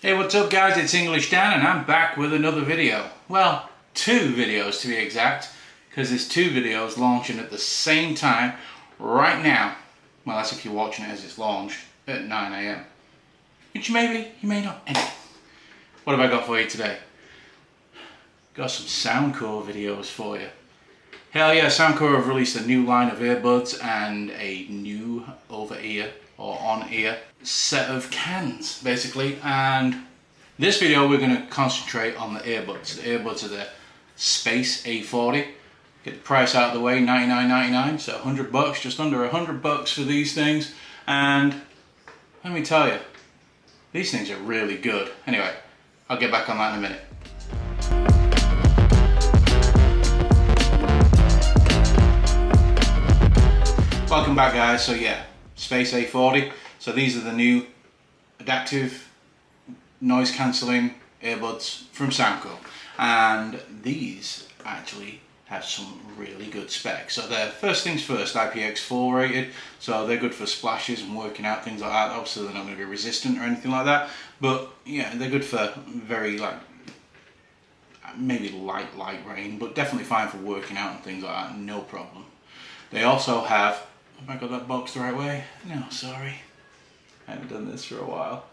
Hey, what's up guys, it's English Dan and I'm back with another video. Well, two videos to be exact, because there's two videos launching at the same time right now. Well, that's if you're watching it as it's launched at 9 AM. Which you may be, you may not. Anyway, what have I got for you today? Got some Soundcore videos for you. Hell yeah, Soundcore have released a new line of earbuds and a new over-ear or on-ear set of cans basically, and this video we're going to concentrate on the earbuds. The earbuds are the Space A40. Get the price out of the way, $99.99, so $100, just under $100 for these things, and let me tell you, these things are really good. Anyway, I'll get back on that in a minute. Welcome back guys. So yeah, Space A40. So these are the new adaptive noise cancelling earbuds from Soundcore, and these actually have some really good specs. So they're, first things first, IPX4 rated, so they're good for splashes and working out, things like that. Obviously they're not going to be resistant or anything like that, but yeah, they're good for very maybe light rain, but definitely fine for working out and things like that, no problem. They also have, have I got that box the right way? No, sorry. I haven't done this for a while.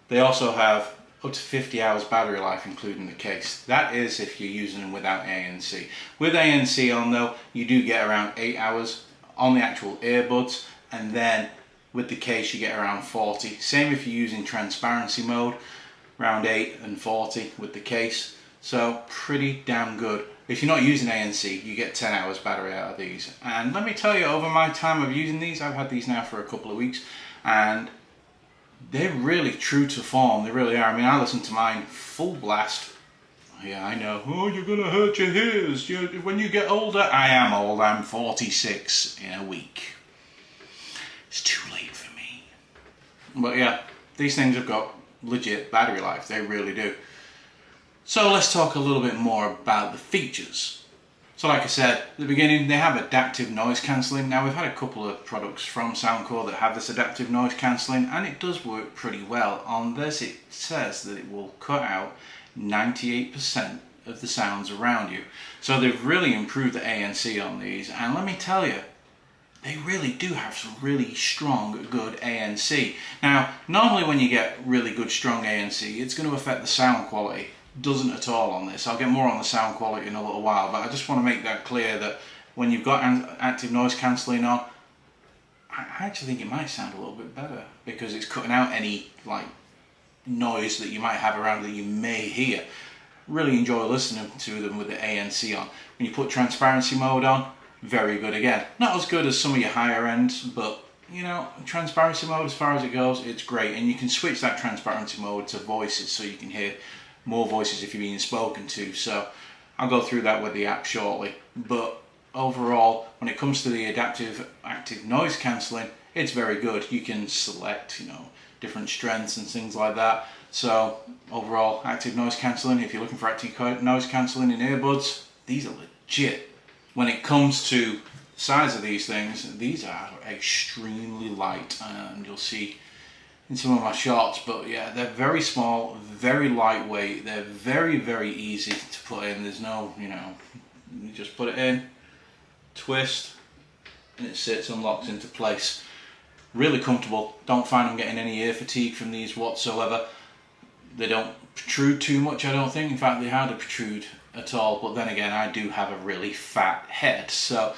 They also have up to 50 hours battery life including the case. That is if you're using them without ANC. With ANC on though, you do get around 8 hours on the actual earbuds, and then with the case you get around 40. Same if you're using transparency mode, around 8 and 40 with the case. So pretty damn good. If you're not using ANC, you get 10 hours battery out of these. And let me tell you, over my time of using these, I've had these now for a couple of weeks, and they're really true to form. They really are. I mean, I listen to mine full blast. Yeah, I know. Oh, you're gonna hurt your ears when you get older. I am old. I'm 46 in a week. It's too late for me. But yeah, these things have got legit battery life. They really do. So let's talk a little bit more about the features. So like I said at the beginning, they have adaptive noise cancelling. Now we've had a couple of products from Soundcore that have this adaptive noise cancelling, and it does work pretty well. On this it says that it will cut out 98% of the sounds around you. So they've really improved the ANC on these, and let me tell you, they really do have some really strong, good ANC. Now, normally when you get really good, strong ANC, it's going to affect the sound quality. Doesn't at all on this. I'll get more on the sound quality in a little while, but I just want to make that clear that when you've got active noise cancelling on, I actually think it might sound a little bit better because it's cutting out any noise that you might have around that you may hear. Really enjoy listening to them with the ANC on. When you put transparency mode on, very good again. Not as good as some of your higher ends, but you know, transparency mode as far as it goes, it's great. And you can switch that transparency mode to voices so you can hear more voices if you're being spoken to. So I'll go through that with the app shortly. But overall, when it comes to the adaptive active noise cancelling, it's very good. You can select, different strengths and things like that. So overall, active noise cancelling, if you're looking for active noise cancelling in earbuds, these are legit. When it comes to size of these things, these are extremely light, and you'll see in some of my shots, but yeah, they're very small, very lightweight, they're very, very easy to put in. There's no, you just put it in, twist, and it sits and locks into place. Really comfortable. Don't find I'm getting any ear fatigue from these whatsoever. They don't protrude too much, I don't think. In fact, they hardly protrude at all, but then again, I do have a really fat head, so,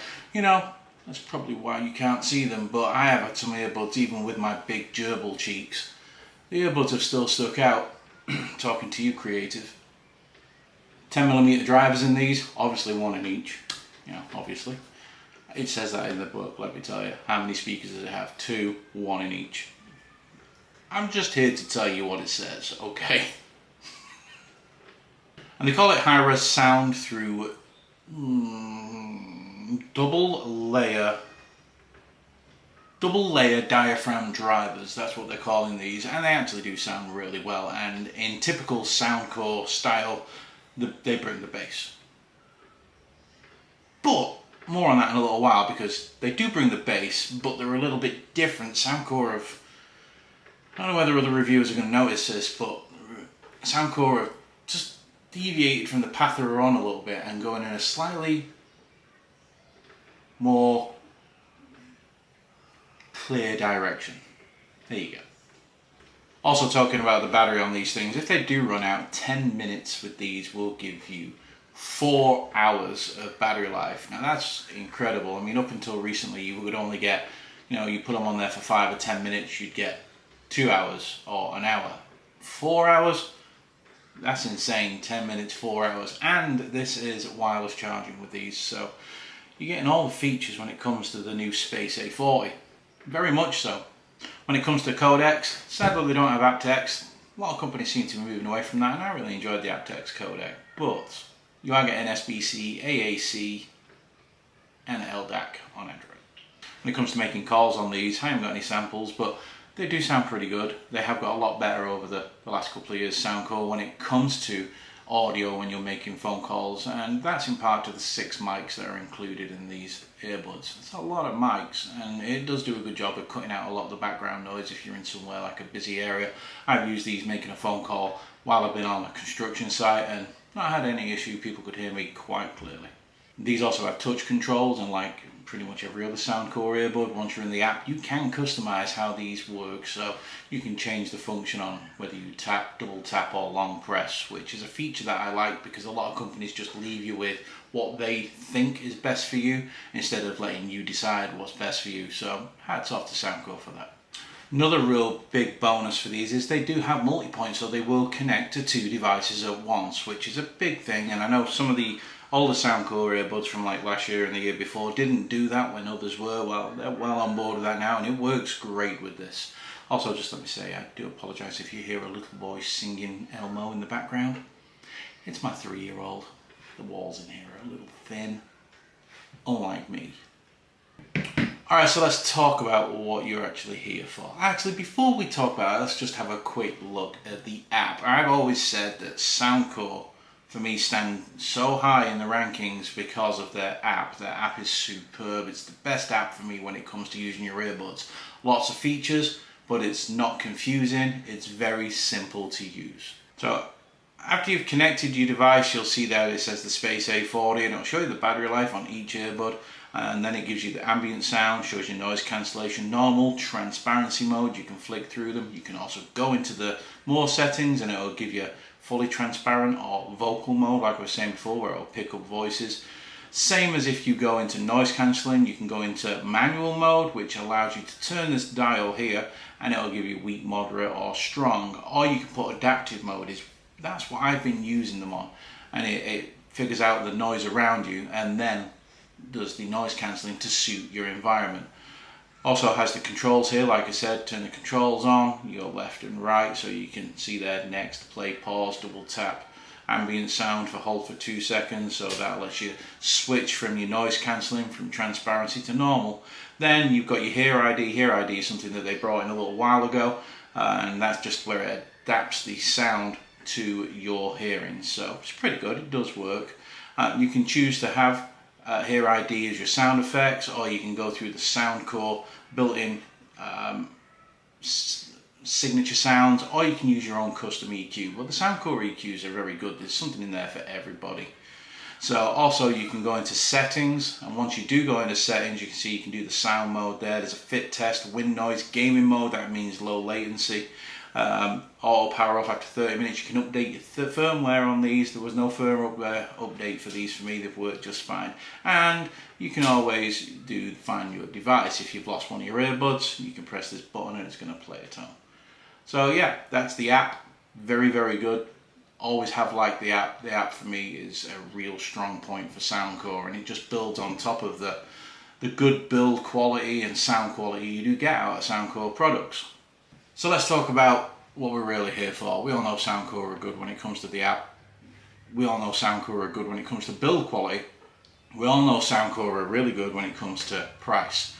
that's probably why you can't see them, but I have had some earbuds even with my big gerbil cheeks. The earbuds have still stuck out. Talking to you, creative. 10mm drivers in these, obviously one in each. Obviously. It says that in the book, let me tell you. How many speakers does it have? 2, 1 in each. I'm just here to tell you what it says, okay? And they call it high-res sound through double layer diaphragm drivers. That's what they're calling these, and they actually do sound really well. And in typical Soundcore style, they bring the bass. But more on that in a little while, because they do bring the bass, but they're a little bit different. Soundcore have I don't know whether other reviewers are going to notice this, but Soundcore have just deviated from the path they were on a little bit and going in a slightly more clear direction. There you go. Also, talking about the battery on these things, if they do run out, 10 minutes with these will give you 4 hours of battery life. Now that's incredible. I mean, up until recently you would only get, you put them on there for 5 or 10 minutes, you'd get 2 hours or an hour. 4 hours? That's insane. 10 minutes, 4 hours. And this is wireless charging with these, so you're getting all the features when it comes to the new Space A40. Very much so. When it comes to codecs, sadly they don't have aptX. A lot of companies seem to be moving away from that, and I really enjoyed the aptX codec. But you are getting SBC, AAC, and LDAC on Android. When it comes to making calls on these, I haven't got any samples, but they do sound pretty good. They have got a lot better over the last couple of years, Soundcore, when it comes to audio when you're making phone calls, and that's in part to the 6 mics that are included in these earbuds. It's a lot of mics, and it does do a good job of cutting out a lot of the background noise if you're in somewhere like a busy area. I've used these making a phone call while I've been on a construction site and not had any issue. People could hear me quite clearly. These also have touch controls, and like pretty much every other Soundcore earbud, once you're in the app, you can customize how these work, so you can change the function on whether you tap, double tap, or long press, which is a feature that I like because a lot of companies just leave you with what they think is best for you instead of letting you decide what's best for you. So hats off to Soundcore for that. Another real big bonus for these is they do have multi-point, so they will connect to 2 devices at once, which is a big thing. And I know some of the older Soundcore earbuds from like last year and the year before didn't do that when others were. Well, they're well on board with that now, and it works great with this. Also, just let me say, I do apologise if you hear a little boy singing Elmo in the background. It's my 3-year-old. The walls in here are a little thin, unlike me. Alright, so let's talk about what you're actually here for. Actually, before we talk about it, let's just have a quick look at the app. I've always said that Soundcore, for me, stand so high in the rankings because of their app. Their app is superb. It's the best app for me when it comes to using your earbuds. Lots of features, but it's not confusing. It's very simple to use. So after you've connected your device, you'll see there it says the Space A40, and it'll show you the battery life on each earbud. And then it gives you the ambient sound, shows you noise cancellation, normal, transparency mode. You can flick through them. You can also go into the more settings and it'll give you fully transparent or vocal mode, like I was saying before, where it'll pick up voices. Same as if you go into noise cancelling, you can go into manual mode, which allows you to turn this dial here and it'll give you weak, moderate or strong. Or you can put adaptive mode, that's what I've been using them on. And it figures out the noise around you and then does the noise cancelling to suit your environment. Also has the controls here, like I said, turn the controls on, you go left and right, so you can see there next, play, pause, double tap, ambient sound for hold for 2 seconds, so that lets you switch from your noise cancelling from transparency to normal. Then you've got your Hear ID. Hear ID is something that they brought in a little while ago, and that's just where it adapts the sound to your hearing, so it's pretty good, it does work. You can choose to have Hear ID as your sound effects, or you can go through the Soundcore built-in signature sounds, or you can use your own custom EQ. Well, the Soundcore EQs are very good. There's something in there for everybody. So also you can go into settings, and once you do go into settings, you can see you can do the sound mode there. There's a fit test, wind noise, gaming mode, that means low latency. Auto power off after 30 minutes. You can update your firmware on these. There was no firmware update for these for me. They've worked just fine. And you can always find your device. If you've lost one of your earbuds, you can press this button and it's going to play a tone. So yeah, that's the app. Very, very good. Always have liked the app. The app for me is a real strong point for Soundcore, and it just builds on top of the good build quality and sound quality you do get out of Soundcore products. So let's talk about what we're really here for. We all know Soundcore are good when it comes to the app. We all know Soundcore are good when it comes to build quality. We all know Soundcore are really good when it comes to price.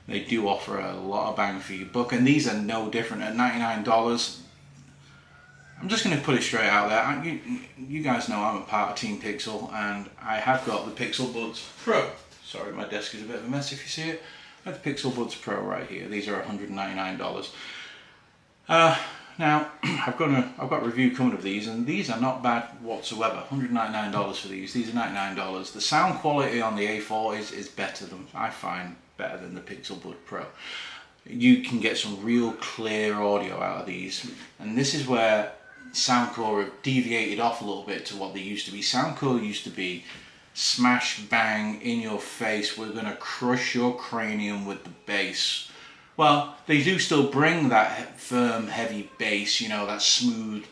They do offer a lot of bang for your buck, and these are no different. At $99, I'm just going to put it straight out there. You guys know I'm a part of Team Pixel, and I have got the Pixel Buds Pro. Sorry, my desk is a bit of a mess if you see it. I have the Pixel Buds Pro right here. These are $199. Now, I've got a review coming of these, and these are not bad whatsoever. $199 for these. These are $99. The sound quality on the A40s is better than, I find, better than the Pixel Bud Pro. You can get some real clear audio out of these, and this is where Soundcore have deviated off a little bit to what they used to be. Soundcore used to be smash, bang, in your face, we're going to crush your cranium with the bass. Well, they do still bring that firm, heavy bass, you know, that smooth,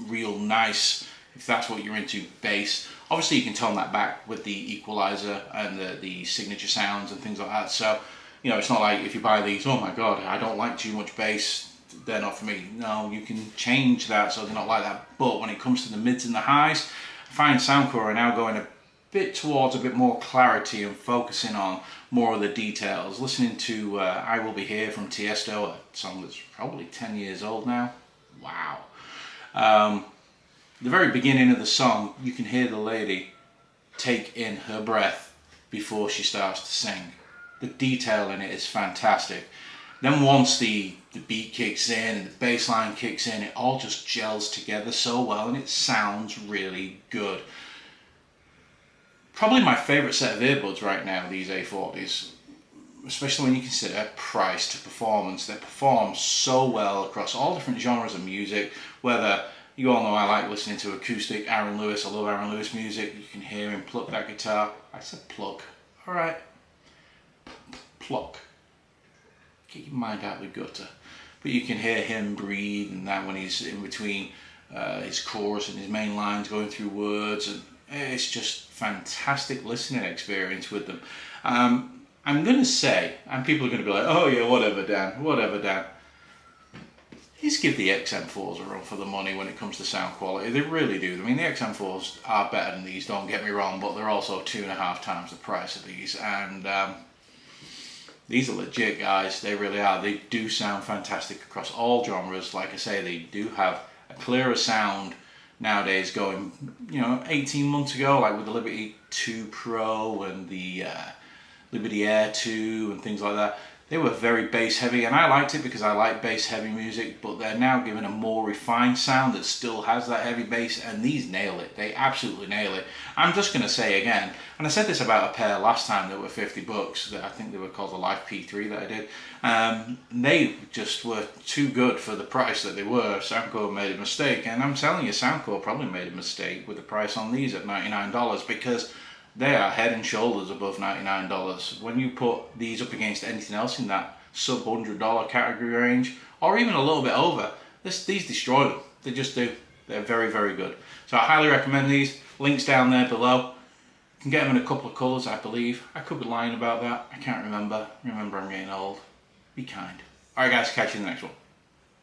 real nice, if that's what you're into, bass. Obviously you can tone that back with the equalizer and the signature sounds and things like that. So, you know, it's not like if you buy these, oh my god, I don't like too much bass, they're not for me. No, you can change that so they're not like that. But when it comes to the mids and the highs, I find Soundcore are now going a bit towards a bit more clarity and focusing on more of the details. Listening to I Will Be Here from Tiesto, a song that's probably 10 years old now. Wow. The very beginning of the song, you can hear the lady take in her breath before she starts to sing. The detail in it is fantastic. Then once the beat kicks in and the bass line kicks in, it all just gels together so well and it sounds really good. Probably my favourite set of earbuds right now, these A40s, especially when you consider price to performance. They perform so well across all different genres of music, whether you all know I like listening to acoustic Aaron Lewis. I love Aaron Lewis music. You can hear him pluck that guitar. I said pluck. Alright. Pluck. Get your mind out of the gutter. But you can hear him breathe and that when he's in between his chorus and his main lines going through words, and it's just fantastic listening experience with them. I'm going to say, and people are going to be like, oh yeah, whatever Dan, whatever Dan. Just give the XM4s a run for the money when it comes to sound quality. They really do. I mean, the XM4s are better than these, don't get me wrong, but they're also 2.5 times the price of these. And these are legit, guys. They really are. They do sound fantastic across all genres. Like I say, they do have a clearer sound nowadays going, you know, 18 months ago, like with the Liberty 2 Pro and the Liberty Air 2 and things like that. They were very bass heavy, and I liked it because I like bass heavy music, but they're now given a more refined sound that still has that heavy bass, and these nail it. They absolutely nail it. I'm just going to say again, and I said this about a pair last time that were $50, that I think they were called the Life P3 that I did. They just were too good for the price that they were. Soundcore made a mistake, and I'm telling you, Soundcore probably made a mistake with the price on these at $99 because they are head and shoulders above $99. When you put these up against anything else in that sub $100 category range, or even a little bit over, these destroy them. They just do. They're very, very good. So I highly recommend these. Links down there below. You can get them in a couple of colours, I believe. I could be lying about that. I can't remember. Remember, I'm getting old. Be kind. Alright guys, catch you in the next one.